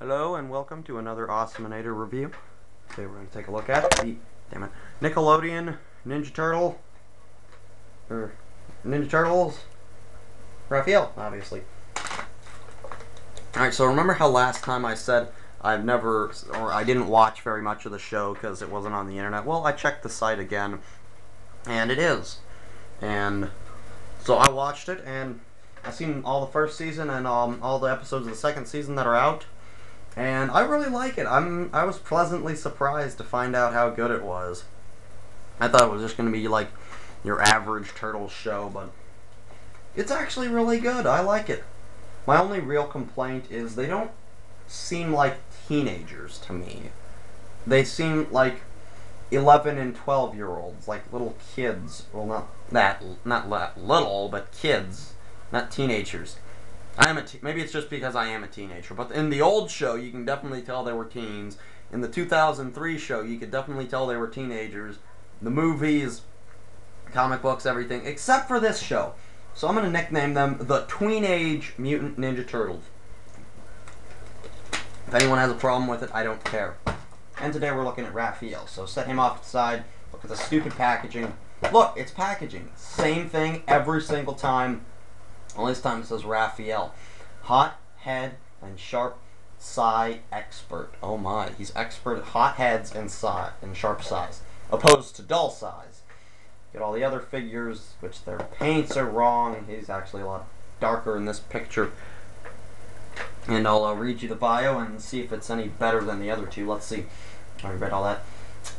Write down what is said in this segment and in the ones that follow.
Hello and welcome to another Awesominator review. Today we're going to take a look at the, Nickelodeon Ninja Turtles, Raphael, obviously. Alright, so remember how last time I said I didn't watch very much of the show because it wasn't on the internet? Well, I checked the site again, and it is. And so I watched it, and I've seen all the first season and all the episodes of the second season that are out. And I really like it. I was pleasantly surprised to find out how good it was. I thought it was just going to be like your average Turtles show, but it's actually really good. I like it. My only real complaint is they don't seem like teenagers to me. They seem like 11 and 12-year-olds, like little kids. Well, not little, but kids, not teenagers. Maybe it's just because I am a teenager, but in the old show, you can definitely tell they were teens. In the 2003 show, you could definitely tell they were teenagers. The movies, comic books, everything, except for this show. So I'm going to nickname them the Tweenage Mutant Ninja Turtles. If anyone has a problem with it, I don't care. And today we're looking at Raphael, so set him off to the side, look at the stupid packaging. Look, it's packaging. Same thing every single time. Well, this time it says Raphael. Hot head and sharp sai expert. Oh my, he's expert at hot heads and sharp sais, opposed to dull sais. Get all the other figures, which their paints are wrong. He's actually a lot darker in this picture. And I'll read you the bio and see if it's any better than the other two. Let's see. I read all that.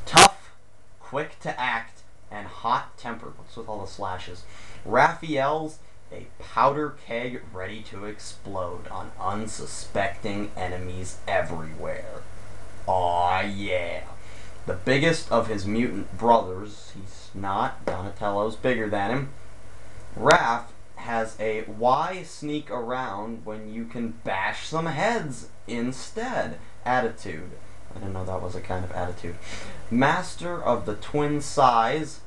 Tough, quick to act, and hot-tempered. What's with all the slashes? Raphael's a powder keg ready to explode on unsuspecting enemies everywhere. Aw, yeah. The biggest of his mutant brothers, he's not, Donatello's bigger than him. Raph has a why sneak around when you can bash some heads instead attitude. I didn't know that was a kind of attitude. Master of the twin sais.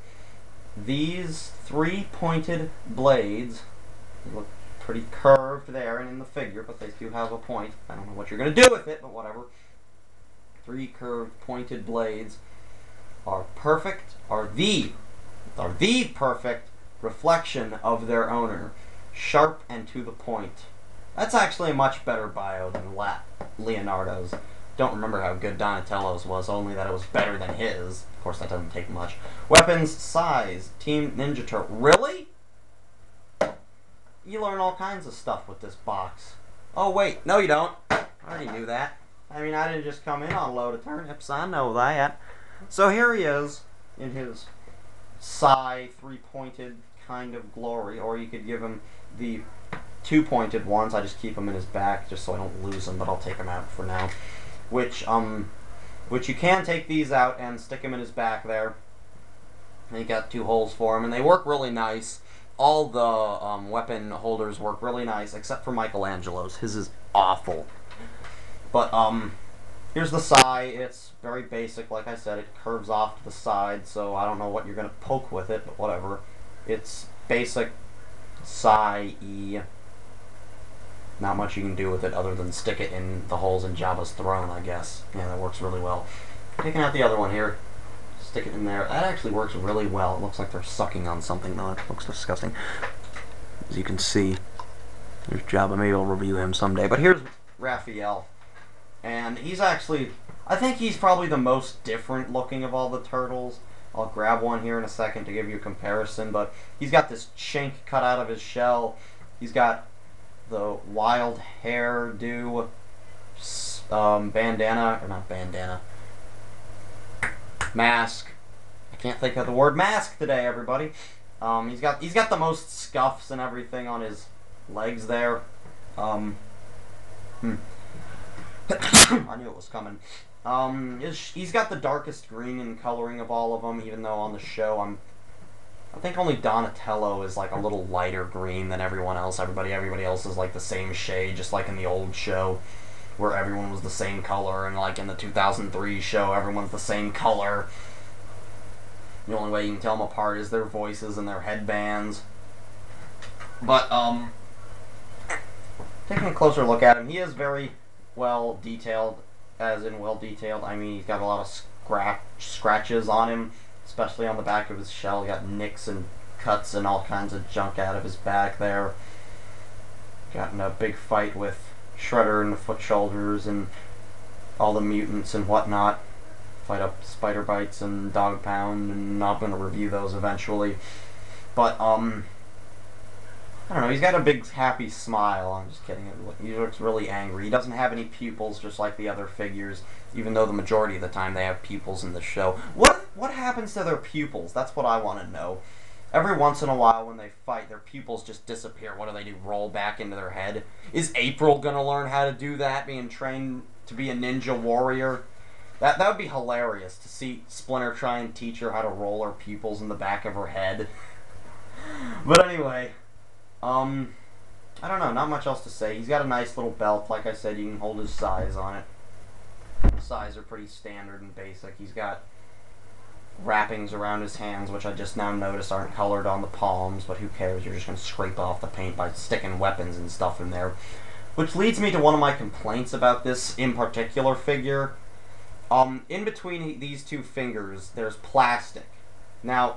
These three-pointed blades look pretty curved there and in the figure, but they do have a point. I don't know what you're going to do with it, but whatever. Three curved pointed blades are the perfect reflection of their owner. Sharp and to the point. That's actually a much better bio than Leonardo's. Don't remember how good Donatello's was, only that it was better than his. Of course, that doesn't take much. Weapons, size, Team Ninja Turtle. Really? You learn all kinds of stuff with this box. Oh, wait. No, you don't. I already knew that. I mean, I didn't just come in on a load of turnips. I know that. So here he is in his Psy three-pointed kind of glory, or you could give him the two-pointed ones. I just keep them in his back just so I don't lose them, but I'll take them out for now. Which you can take these out and stick him in his back there. And you got two holes for him, and they work really nice. All the weapon holders work really nice, except for Michelangelo's. His is awful. But here's the Psy. It's very basic, like I said. It curves off to the side, so I don't know what you're gonna poke with it, but whatever. It's basic Psy-y. Not much you can do with it other than stick it in the holes in Jabba's throne, I guess. Yeah, that works really well. Taking out the other one here. Stick it in there. That actually works really well. It looks like they're sucking on something, though. It looks disgusting. As you can see, there's Jabba. Maybe I'll review him someday. But here's Raphael. And he's actually, I think he's probably the most different looking of all the turtles. I'll grab one here in a second to give you a comparison. But he's got this chink cut out of his shell. He's got the wild hairdo, bandana, or not bandana, mask. I can't think of the word mask today, everybody. He's got the most scuffs and everything on his legs there. I knew it was coming. He's got the darkest green in coloring of all of them, even though on the show I think only Donatello is like a little lighter green than everyone else. Everybody else is like the same shade, just like in the old show, where everyone was the same color, and like in the 2003 show, everyone's the same color. The only way you can tell them apart is their voices and their headbands. But taking a closer look at him, he is very well detailed, as in well detailed. I mean, he's got a lot of scratches on him, especially on the back of his shell. He got nicks and cuts and all kinds of junk out of his back there. Got in a big fight with Shredder and the Foot Shoulders and all the mutants and whatnot. Fight up Spider Bites and Dog Pound, and I'm going to review those eventually. But, I don't know, he's got a big happy smile. I'm just kidding. He looks really angry. He doesn't have any pupils, just like the other figures, even though the majority of the time they have pupils in the show. What happens to their pupils? That's what I want to know. Every once in a while when they fight, their pupils just disappear. What do? Roll back into their head? Is April going to learn how to do that, being trained to be a ninja warrior? That would be hilarious, to see Splinter try and teach her how to roll her pupils in the back of her head. But anyway, I don't know, not much else to say. He's got a nice little belt. Like I said, you can hold his size on it. The size are pretty standard and basic. He's got wrappings around his hands, which I just now noticed aren't colored on the palms, but who cares? You're just going to scrape off the paint by sticking weapons and stuff in there. Which leads me to one of my complaints about this in particular figure. In between these two fingers, there's plastic. Now,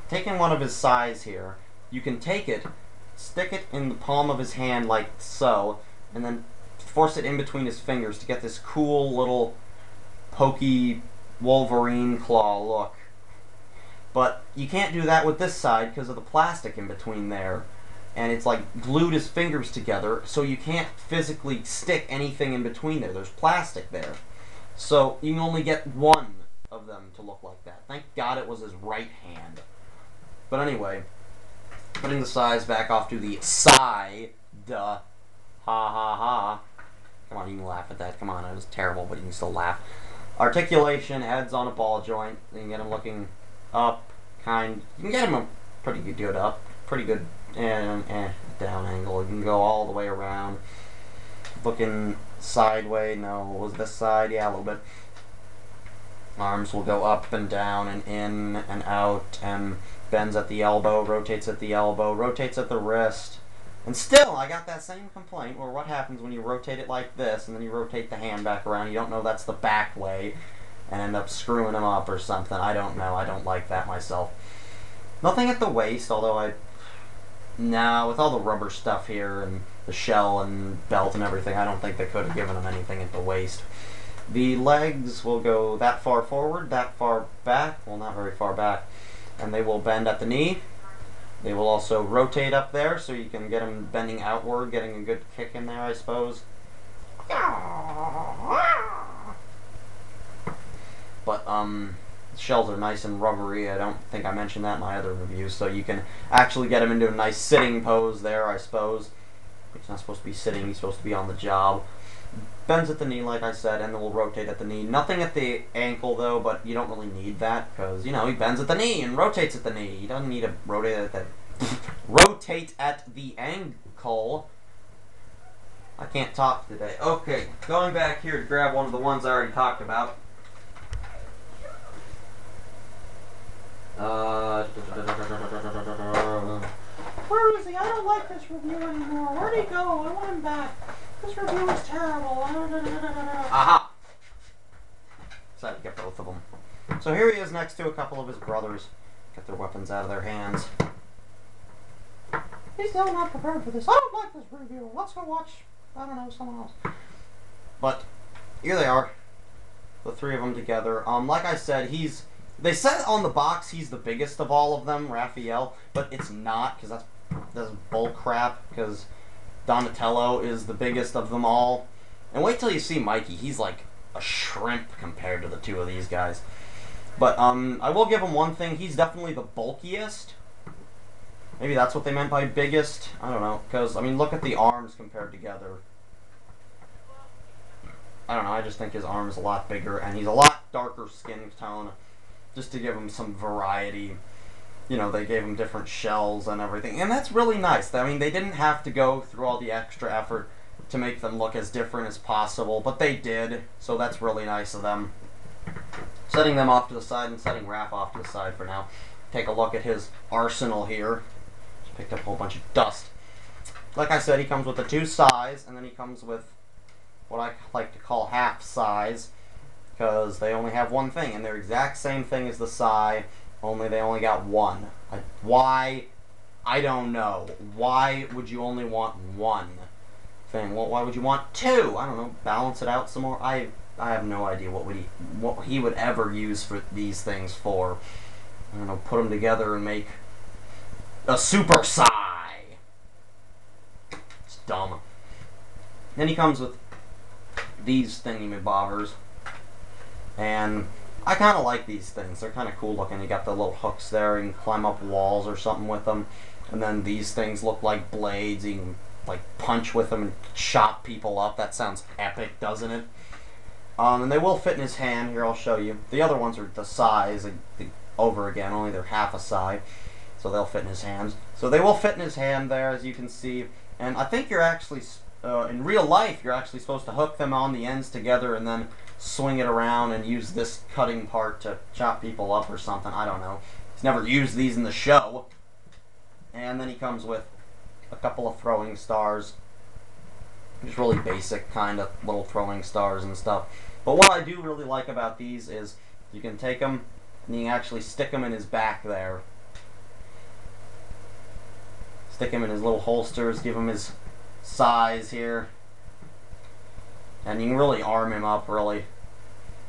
taking one of his size here, you can take it, stick it in the palm of his hand like so, and then force it in between his fingers to get this cool little pokey Wolverine claw look. But you can't do that with this side because of the plastic in between there. And it's like glued his fingers together, so you can't physically stick anything in between there. There's plastic there. So you can only get one of them to look like that. Thank God it was his right hand. But anyway, putting the size back off to the side. Ha ha ha. Come on, you can laugh at that. Come on, it was terrible, but you can still laugh. Articulation, head's on a ball joint. You can get him looking up, you can get him a pretty good up, pretty good down angle. You can go all the way around. Looking sideways, no, was this side? Yeah, a little bit. Arms will go up and down and in and out, and bends at the elbow, rotates at the elbow, rotates at the wrist. And still, I got that same complaint where what happens when you rotate it like this and then you rotate the hand back around, you don't know that's the back way, and end up screwing them up or something. I don't know. I don't like that myself. Nothing at the waist, although no, with all the rubber stuff here and the shell and belt and everything, I don't think they could have given him anything at the waist. The legs will go that far forward, that far back, well, not very far back, and they will bend at the knee. They will also rotate up there, so you can get them bending outward, getting a good kick in there, I suppose. But, shells are nice and rubbery. I don't think I mentioned that in my other reviews, so you can actually get him into a nice sitting pose there, I suppose. He's not supposed to be sitting, he's supposed to be on the job. Bends at the knee, like I said, and then will rotate at the knee. Nothing at the ankle, though, but you don't really need that, because, you know, he bends at the knee and rotates at the knee. He doesn't need to rotate at the... rotate at the ankle. I can't talk today. Okay, going back here to grab one of the ones I already talked about. Where is he? I don't like this review anymore. Where'd he go? I want him back. This review is terrible. Aha! Decided to get both of them. So here he is next to a couple of his brothers. Get their weapons out of their hands. He's still not prepared for this. I don't like this review. Let's go watch, I don't know, someone else. But here they are. The three of them together. Like I said, they said on the box he's the biggest of all of them, Raphael, but it's not, because that's bull crap, because Donatello is the biggest of them all. And wait till you see Mikey. He's like a shrimp compared to the two of these guys. But I will give him one thing. He's definitely the bulkiest. Maybe that's what they meant by biggest. I don't know. Because, I mean, look at the arms compared together. I don't know. I just think his arm is a lot bigger. And he's a lot darker skin tone. Just to give him some variety. You know, they gave him different shells and everything. And that's really nice. I mean, they didn't have to go through all the extra effort to make them look as different as possible. But they did. So that's really nice of them. Setting them off to the side and setting Raph off to the side for now. Take a look at his arsenal here. Just picked up a whole bunch of dust. Like I said, he comes with the two size, and then he comes with what I like to call half size, because they only have one thing, and they're exact same thing as the Psy, only they only got one. Why? I don't know. Why would you only want one thing? Well, why would you want two? I don't know. Balance it out some more. I have no idea what he would ever use for these things for. I don't know. Put them together and make a Super Psy. It's dumb. Then he comes with these thingy-mabobbers, and I kind of like these things. They're kind of cool looking. You got the little hooks there. You can climb up walls or something with them. And then these things look like blades. You can like punch with them and chop people up. That sounds epic, doesn't it? And they will fit in his hand. Here, I'll show you. The other ones are the size over again. Only they're half a Psy, so they'll fit in his hands. So they will fit in his hand there, as you can see. And I think you're actually in real life, you're actually supposed to hook them on the ends together and then swing it around and use this cutting part to chop people up or something. I don't know. He's never used these in the show. And then he comes with a couple of throwing stars. Just really basic kind of little throwing stars and stuff. But what I do really like about these is you can take them and you can actually stick them in his back there. Stick him in his little holsters, give him his size here. And you can really arm him up, really.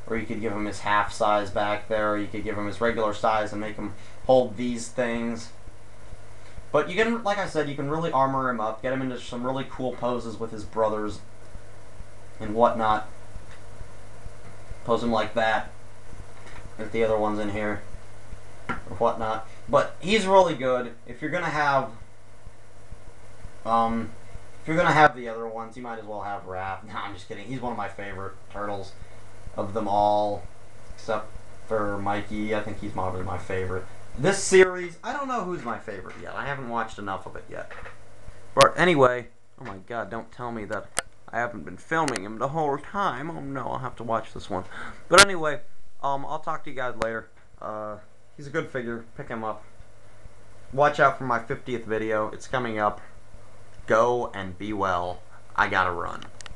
Or you could give him his half size back there, or you could give him his regular size and make him hold these things. But you can, like I said, you can really armor him up, get him into some really cool poses with his brothers and whatnot. Pose him like that. There's the other ones in here, or whatnot. But he's really good. If you're gonna have, the other ones, you might as well have Raph. No, I'm just kidding. He's one of my favorite turtles of them all, except for Mikey. I think he's probably my favorite. This series, I don't know who's my favorite yet. I haven't watched enough of it yet. But anyway, oh my god, don't tell me that I haven't been filming him the whole time. Oh no, I'll have to watch this one. But anyway, I'll talk to you guys later. He's a good figure. Pick him up. Watch out for my 50th video. It's coming up. Go and be well. I gotta run.